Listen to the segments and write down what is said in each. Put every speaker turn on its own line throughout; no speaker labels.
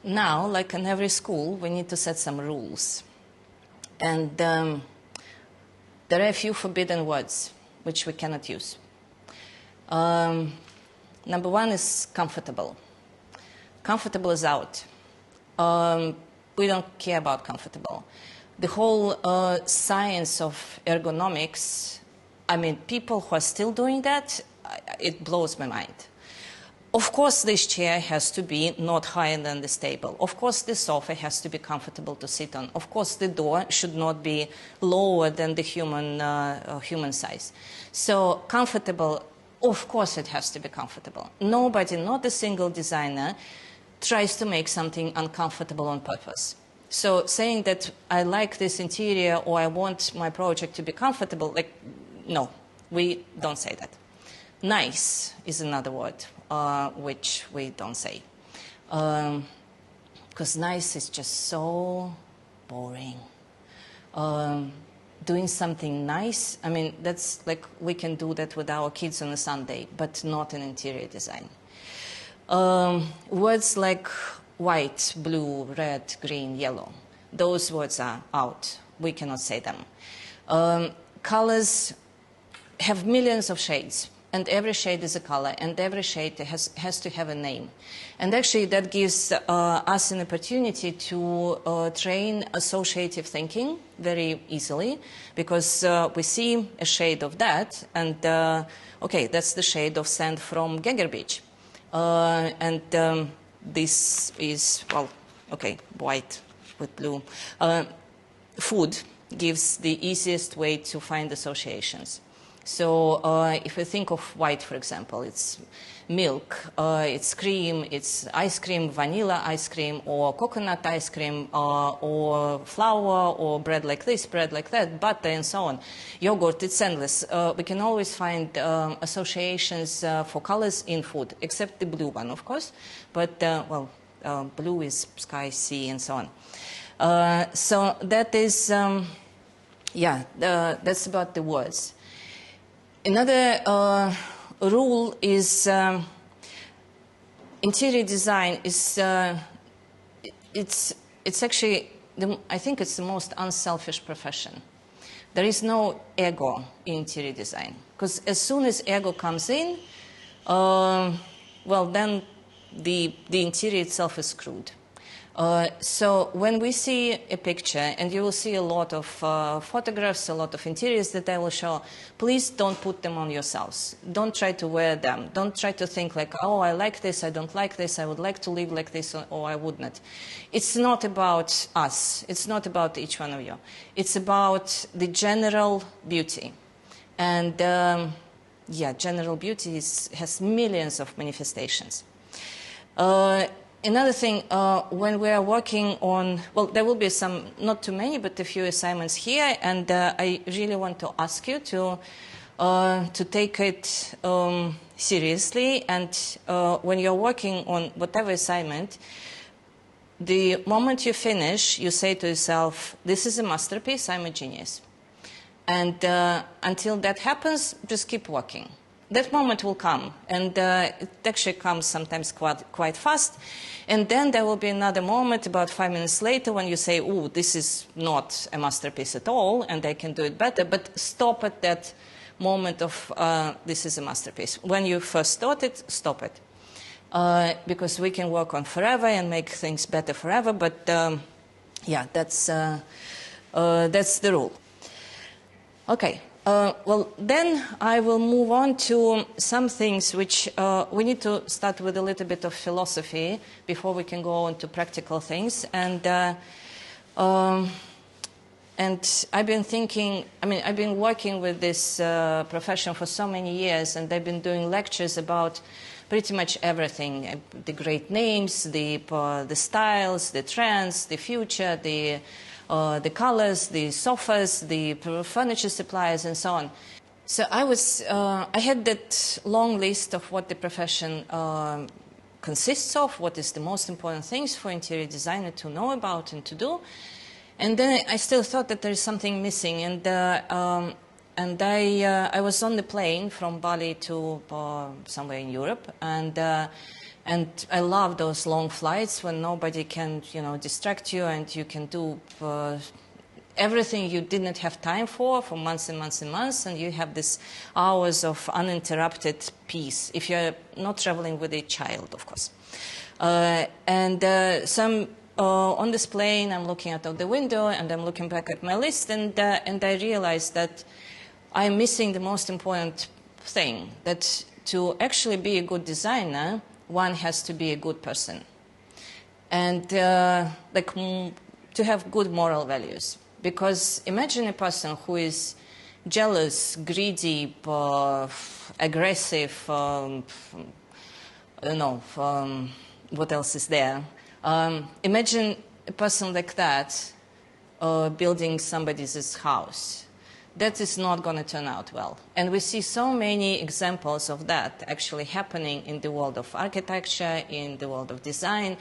Now, like in every school, we need to set some rules. And there are a few forbidden words which we cannot use. Number one is comfortable. Comfortable is out. We don't care about comfortable. The whole science of ergonomics, I mean, people who are still doing that, it blows my mind. Of course, this chair has to be not higher than this table. Of course, the sofa has to be comfortable to sit on. Of course, the door should not be lower than the human size. So comfortable, of course it has to be comfortable. Nobody, not a single designer, tries to make something uncomfortable on purpose. So saying that I like this interior or I want my project to be comfortable, like, no, we don't say that. Nice is another word which we don't say. Because nice is just so boring. Doing something nice, I mean, that's like we can do that with our kids on a Sunday, but not in interior design. Words like white, blue, red, green, yellow, those words are out. We cannot say them. Colors have millions of shades, and every shade is a color, and every shade has to have a name. And actually that gives us an opportunity to train associative thinking very easily, because we see a shade of that, and okay, that's the shade of sand from Gegger Beach. This is, well, okay, white with blue. Food gives the easiest way to find associations. So if we think of white, for example, it's milk, it's cream, it's ice cream, vanilla ice cream, or coconut ice cream, or flour, or bread like this, bread like that, butter, and so on. Yogurt, it's endless. We can always find associations for colors in food, except the blue one, of course. But, well, blue is sky, sea, and so on. So that is, yeah, that's about the words. Another rule is interior design is it's actually I think it's the most unselfish profession. There is no ego in interior design, because as soon as ego comes in, well, then the interior itself is screwed. So when we see a picture, and you will see a lot of photographs, a lot of interiors that I will show, please don't put them on yourselves. Don't try to wear them. Don't try to think like, oh, I like this, I don't like this, I would like to live like this, or I would not. It's not about us. It's not about each one of you. It's about the general beauty. And yeah, general beauty has millions of manifestations. Another thing, when we are working on, well, there will be some, not too many, but a few assignments here, and I really want to ask you to take it seriously. And when you're working on whatever assignment, the moment you finish, you say to yourself, this is a masterpiece, I'm a genius. And until that happens, just keep working. That moment will come, and it actually comes sometimes quite fast. And then there will be another moment about 5 minutes later when you say, oh, this is not a masterpiece at all, and I can do it better. But stop at that moment of this is a masterpiece. When you first start it, stop it. Because we can work on forever and make things better forever, but yeah, that's the rule. Okay. Well, then I will move on to some things which we need to start with a little bit of philosophy before we can go on to practical things. And I've been thinking, I mean, I've been working with this profession for so many years, and I've been doing lectures about pretty much everything, the great names, the styles, the trends, the future, the colors, the sofas, the furniture suppliers, and so on. So I had that long list of what the profession consists of, what is the most important things for interior designer to know about and to do. And then I still thought that there is something missing. And I was on the plane from Bali to somewhere in Europe, and And I love those long flights when nobody can, distract you, and you can do everything you didn't have time for months and months and months, and you have this hours of uninterrupted peace, if you're not traveling with a child, of course. On this plane, I'm looking out of the window, and I'm looking back at my list, and I realized that I'm missing the most important thing, that to actually be a good designer, one has to be a good person. And to have good moral values. Because imagine a person who is jealous, greedy, aggressive, I don't know, what else is there? Imagine a person like that building somebody's house. That is not going to turn out well. And we see so many examples of that actually happening in the world of architecture, in the world of design.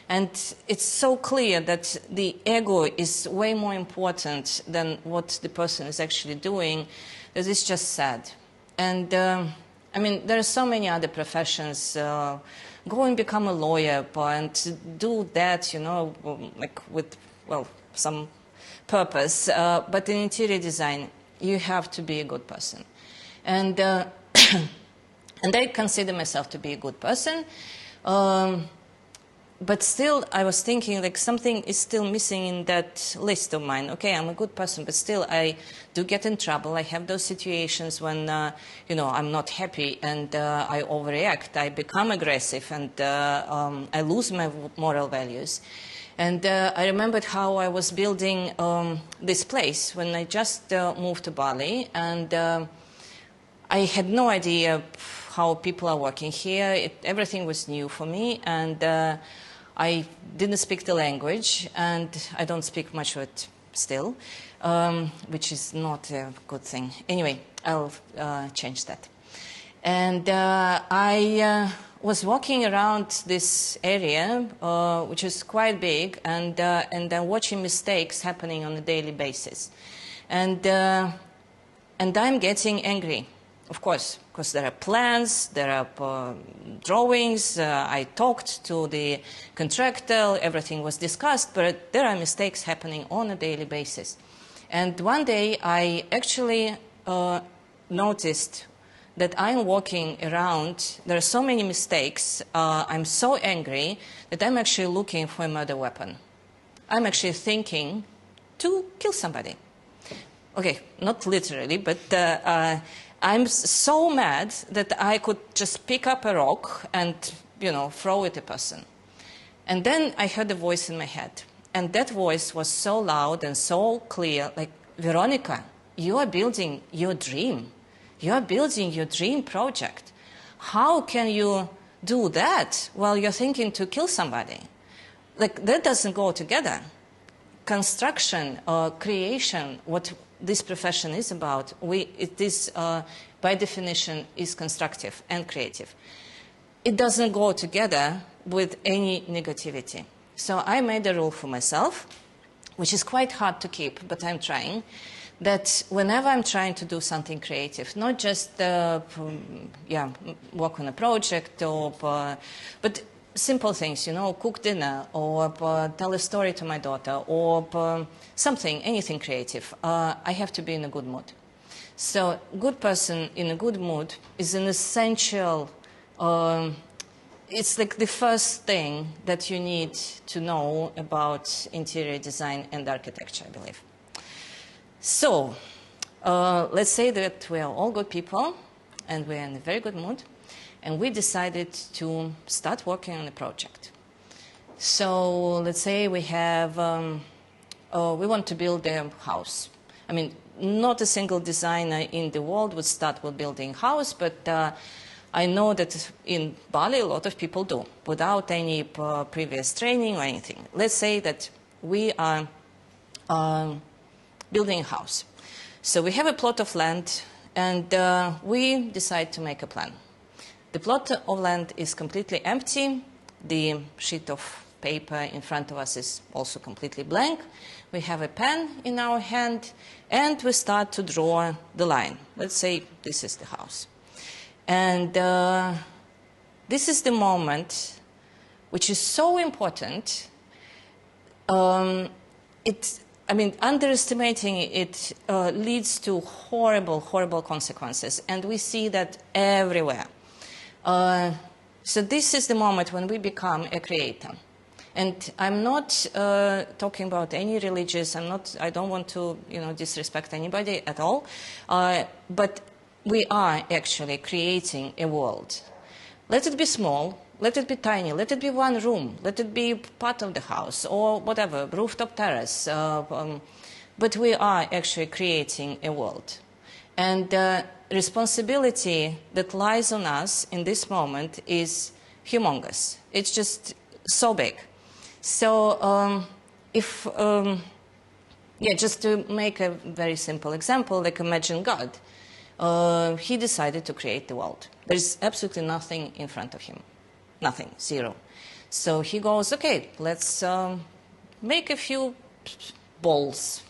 And it's so clear that the ego is way more important than what the person is actually doing, that it's just sad. And I mean, there are so many other professions. Go and become a lawyer and do that, like with, well, some purpose. But in interior design, you have to be a good person. And, and I consider myself to be a good person. But still, I was thinking, like, something is still missing in that list of mine. Okay, I'm a good person, but still I do get in trouble. I have those situations when, I'm not happy and I overreact. I become aggressive and I lose my moral values. And I remembered how I was building this place when I just moved to Bali, and I had no idea how people are working here. Everything was new for me, and I didn't speak the language, and I don't speak much of it still, which is not a good thing. Anyway, I'll change that. And I was walking around this area, which is quite big, and I'm watching mistakes happening on a daily basis. And I'm getting angry, of course, because there are plans, there are drawings, I talked to the contractor, everything was discussed, but there are mistakes happening on a daily basis. And one day I actually noticed that I'm walking around, there are so many mistakes, I'm so angry that I'm actually looking for a murder weapon. I'm actually thinking to kill somebody. Okay, not literally, but I'm so mad that I could just pick up a rock and, throw it at a person. And then I heard a voice in my head. And that voice was so loud and so clear, like, Veronika, you are building your dream. You're building your dream project. How can you do that while you're thinking to kill somebody? Like, that doesn't go together. Construction or creation, what this profession is about, it is, by definition, is constructive and creative. It doesn't go together with any negativity. So I made a rule for myself, which is quite hard to keep, but I'm trying, that whenever I'm trying to do something creative, not just work on a project, but simple things, cook dinner, or tell a story to my daughter, or anything creative, I have to be in a good mood. So a good person in a good mood is an essential, it's like the first thing that you need to know about interior design and architecture, I believe. So, let's say that we are all good people, and we're in a very good mood, and we decided to start working on a project. So, let's say we have, we want to build a house. I mean, not a single designer in the world would start with building a house, but I know that in Bali a lot of people do, without any previous training or anything. Let's say that we are building a house. So we have a plot of land, and we decide to make a plan. The plot of land is completely empty. The sheet of paper in front of us is also completely blank. We have a pen in our hand, and we start to draw the line. Let's say this is the house. And this is the moment which is so important, underestimating it leads to horrible, horrible consequences. And we see that everywhere. So this is the moment when we become a creator. And I'm not talking about any religious, I don't want to disrespect anybody at all, but we are actually creating a world. Let it be small, let it be tiny, let it be one room, let it be part of the house or whatever, rooftop terrace, but we are actually creating a world. And the responsibility that lies on us in this moment is humongous. It's just so big. So just to make a very simple example, like imagine God. He decided to create the world. There's absolutely nothing in front of him. Nothing, zero. So he goes, okay, let's make a few balls.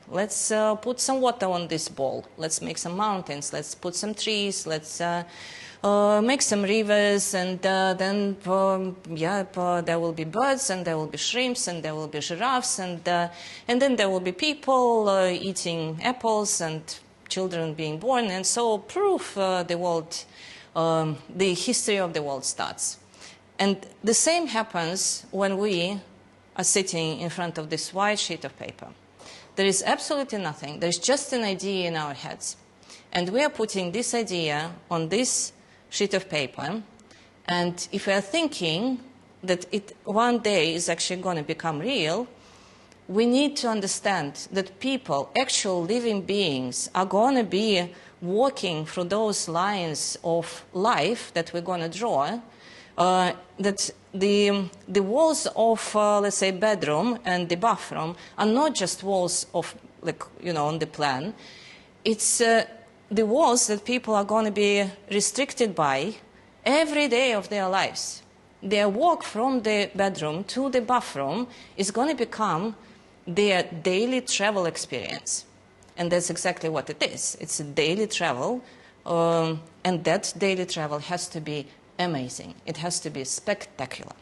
Let's put some water on this ball. Let's make some mountains. Let's put some trees. Let's make some rivers. And then, there will be birds, and there will be shrimps, and there will be giraffes, and then there will be people eating apples, and children being born, and so the history of the world starts. And the same happens when we are sitting in front of this white sheet of paper. There is absolutely nothing. There's just an idea in our heads. And we are putting this idea on this sheet of paper. And if we are thinking that it one day is actually going to become real, we need to understand that people, actual living beings, are going to be walking through those lines of life that we're going to draw, that the walls of, let's say, bedroom and the bathroom are not just walls of, on the plan. It's the walls that people are going to be restricted by every day of their lives. Their walk from the bedroom to the bathroom is going to become their daily travel experience. And that's exactly what it is. It's a daily travel, and that daily travel has to be amazing. It has to be spectacular.